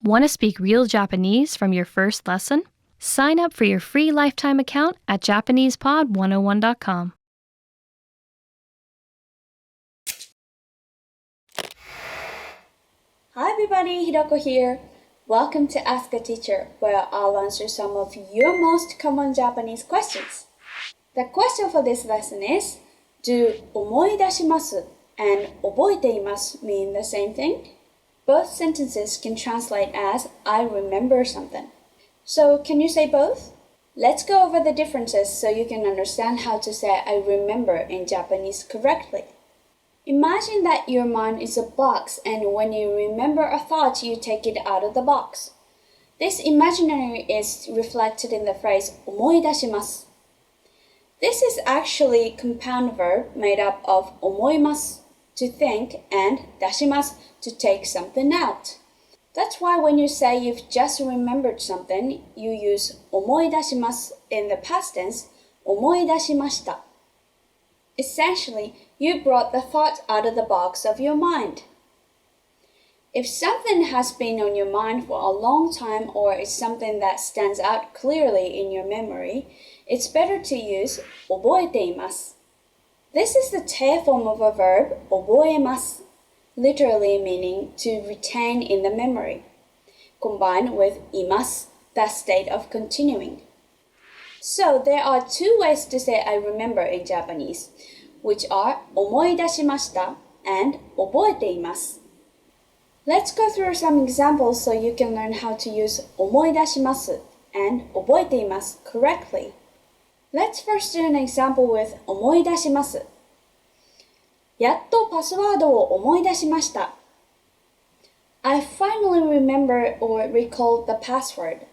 Want to speak real Japanese from your first lesson? Sign up for your free lifetime account at JapanesePod101.com. Hi everybody, Hiroko here. Welcome to Ask a Teacher, where I'll answer some of your most common Japanese questions. The question for this lesson is, do 思い出します and 覚えています mean the same thing? Both sentences can translate as I remember something. So can you say both? Let's go over the differences so you can understand how to say I remember in Japanese correctly. Imagine that your mind is a box and when you remember a thought, you take it out of the box. This imaginary is reflected in the phrase 思い出します. This is actually a compound verb made up of 思います to think and 出します to take something out. That's why when you say you've just remembered something, you use 思い出します in the past tense 思い出しました. Essentially, you brought the thought out of the box of your mind. If something has been on your mind for a long time or is something that stands out clearly in your memory, it's better to use 覚えています. This is the tail form of a verb 覚えます, literally meaning to retain in the memory, combined with います, that state of continuing. So there are two ways to say I remember in Japanese, which are 思い出しました and 覚えています. Let's go through some examples so you can learn how to use 思い出します and 覚えています correctly. Let's first do an example with 思い出します. やっとパスワードを思い出しました. I finally remembered or recalled the password.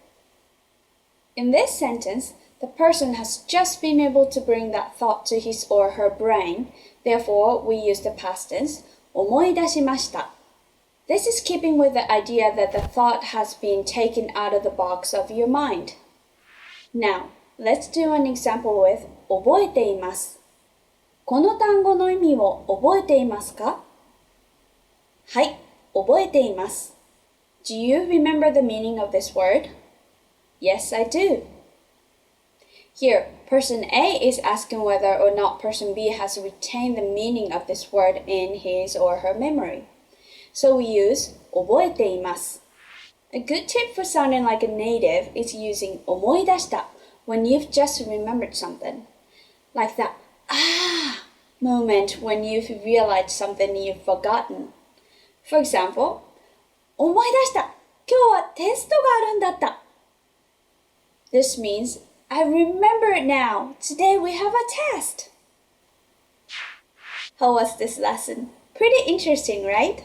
In this sentence, the person has just been able to bring that thought to his or her brain. Therefore, we use the past tense 思い出しました. This is keeping with the idea that the thought has been taken out of the box of your mind. Now, let's do an example with 覚えています. この単語の意味を覚えていますか? はい、覚えています. Do you remember the meaning of this word? Yes, I do. Here, person A is asking whether or not person B has retained the meaning of this word in his or her memory. So we use 覚えています. A good tip for sounding like a native is using 思い出した when you've just remembered something. Like that moment when you've realized something you've forgotten. For example, 思い出した。今日はテストがあるんだった. This means, I remember it now. Today we have a test. How was this lesson? Pretty interesting, right?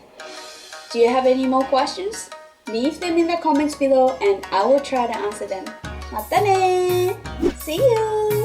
Do you have any more questions? Leave them in the comments below and I will try to answer them. またね! See you!